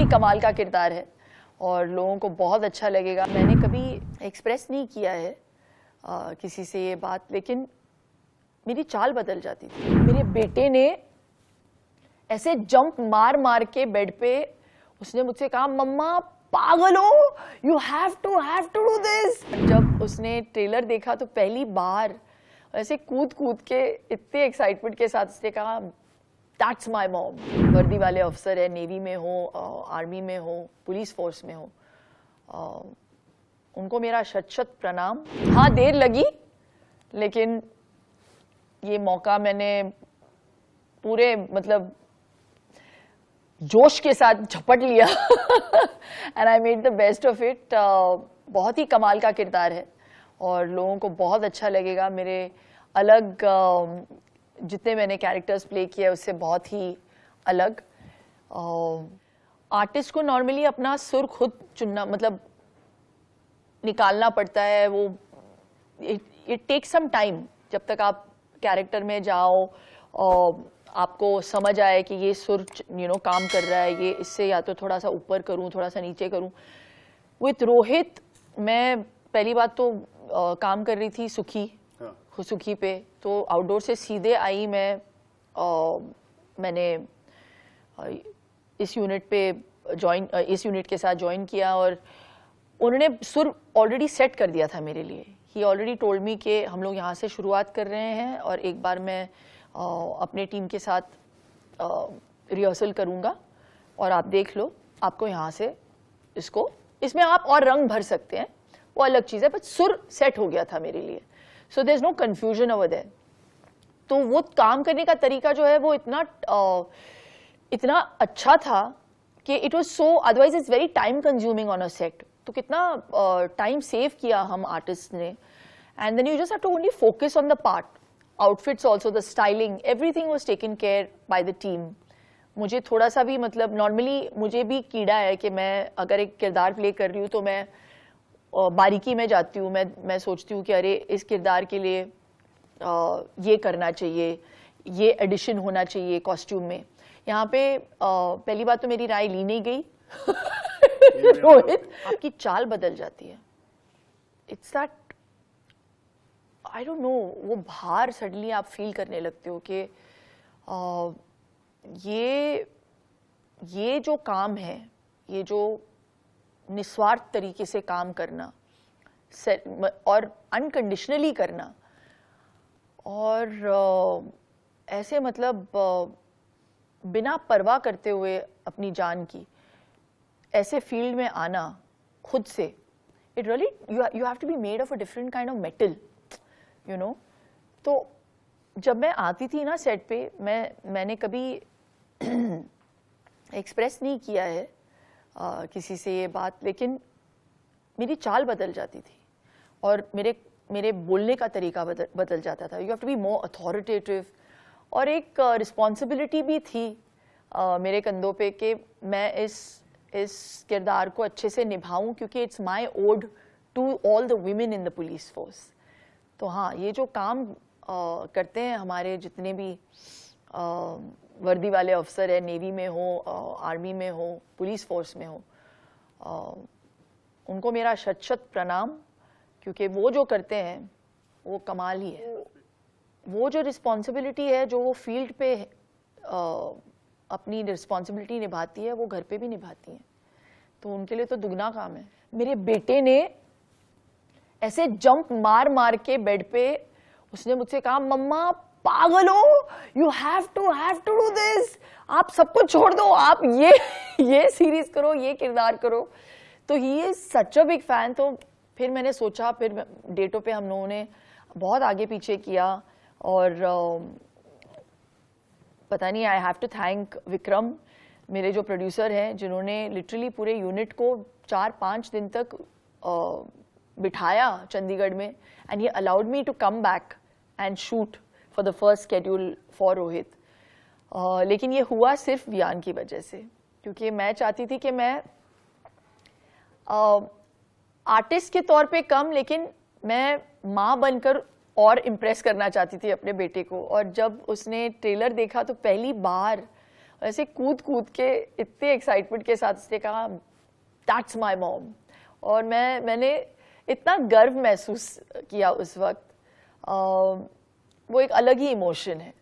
ही कमाल का किरदार है और लोगों को बहुत अच्छा लगेगा। मैंने कभी एक्सप्रेस नहीं किया है किसी से ये बात, लेकिन मेरी चाल बदल जाती थी। मेरे बेटे ने ऐसे जंप मार मार के बेड पे उसने मुझसे कहा, मम्मा पागल हो, you have to do this. जब उसने ट्रेलर देखा तो पहली बार ऐसे कूद कूद के इतने एक्साइटमेंट के साथ उसने कहा, दैट्स माय मॉम। वर्दी वाले अफसर है, नेवी में हो, आर्मी में हो, पुलिस फोर्स में हो, उनको मेरा शत शत प्रणाम। हाँ, देर लगी, लेकिन ये मौका मैंने पूरे मतलब जोश के साथ झपट लिया and I made the best of it. बहुत ही कमाल का किरदार है और लोगों को बहुत अच्छा लगेगा। मेरे अलग जितने मैंने कैरेक्टर्स प्ले किए उससे बहुत ही अलग। आर्टिस्ट को नॉर्मली अपना सुर खुद चुनना मतलब निकालना पड़ता है। वो इट टेक्स सम टाइम, जब तक आप कैरेक्टर में जाओ और आपको समझ आए कि ये सुर काम कर रहा है, ये इससे या तो थोड़ा सा ऊपर करूं, थोड़ा सा नीचे करूं। विथ रोहित मैं पहली बात तो काम कर रही थी सुखी पे, तो आउटडोर से सीधे आई मैंने इस यूनिट के साथ ज्वाइन किया और उन्होंने सुर ऑलरेडी सेट कर दिया था मेरे लिए। ही ऑलरेडी टोल्ड मी कि हम लोग यहाँ से शुरुआत कर रहे हैं और एक बार मैं अपने टीम के साथ रिहर्सल करूँगा और आप देख लो, आपको यहाँ से इसमें आप और रंग भर सकते हैं, वो अलग चीज़ है, बट सुर सेट हो गया था मेरे लिए। So there is no confusion over there. तो वो काम करने का तरीका जो है वो इतना अच्छा था कि it was so, otherwise it's very time consuming on a set. तो कितना टाइम सेव किया हम आर्टिस्ट ने। And then you just have to only focus on the part. Outfits also, the styling, everything was taken care by the team. मुझे थोड़ा सा भी मतलब नॉर्मली मुझे भी कीड़ा है कि मैं अगर एक किरदार प्ले कर रही हूँ तो मैं बारीकी में जाती हूँ। मैं सोचती हूँ कि अरे इस किरदार के लिए ये करना चाहिए, ये एडिशन होना चाहिए कॉस्ट्यूम में। यहाँ पे पहली बात तो मेरी राय ली नहीं गई रोहित, आपकी चाल बदल जाती है। It's that, I don't know, वो भार सडनली आप फील करने लगते हो कि ये जो काम है, ये जो निस्वार्थ तरीके से काम करना और अनकंडीशनली करना और ऐसे मतलब बिना परवाह करते हुए अपनी जान की ऐसे फील्ड में आना खुद से, it really you have to be made of a different kind of metal, you know. तो जब मैं आती थी ना सेट पे, मैंने कभी एक्सप्रेस नहीं किया है किसी से ये बात, लेकिन मेरी चाल बदल जाती थी और मेरे बोलने का तरीका बदल जाता था। You have to be more authoritative और एक रिस्पॉन्सिबिलिटी भी थी मेरे कंधों पे कि मैं इस किरदार को अच्छे से निभाऊं, क्योंकि it's my ode to all the women in the police force. तो हाँ, ये जो काम करते हैं हमारे जितने भी वर्दी वाले अफसर है, नेवी में हो, आर्मी में हो, पुलिस फोर्स में हो, उनको मेरा शत शत प्रणाम, क्योंकि वो जो करते हैं वो कमाल ही है। वो जो रिस्पॉन्सिबिलिटी है जो वो फील्ड पे अपनी रिस्पॉन्सिबिलिटी निभाती है, वो घर पे भी निभाती हैं, तो उनके लिए तो दुगना काम है। मेरे बेटे ने ऐसे जंप मार मार के बेड पे उसने मुझसे कहा, मम्मा पागल हो, you have to do this. आप सब कुछ छोड़ दो, आप ये सीरीज करो, ये किरदार करो। तो he is such a big fan. तो फिर मैंने सोचा, फिर डेटों पे हम लोगों ने बहुत आगे पीछे किया और पता नहीं, I have to thank Vikram, मेरे जो प्रोड्यूसर हैं, जिन्होंने लिटरली पूरे यूनिट को 4-5 दिन तक बिठाया चंडीगढ़ में, and he allowed me to come back and shoot for the first schedule for Rohit. लेकिन ये हुआ सिर्फ वियान की वजह से, क्योंकि मैं चाहती थी कि मैं आर्टिस्ट के तौर पे कम, लेकिन मैं माँ बनकर और इम्प्रेस करना चाहती थी अपने बेटे को। और जब उसने ट्रेलर देखा तो पहली बार ऐसे कूद कूद के इतने एक्साइटमेंट के साथ उसने कहा दैट्स माय मॉम। और मैंने इतना गर्व महसूस किया उस वक्त। वो एक अलग ही इमोशन है।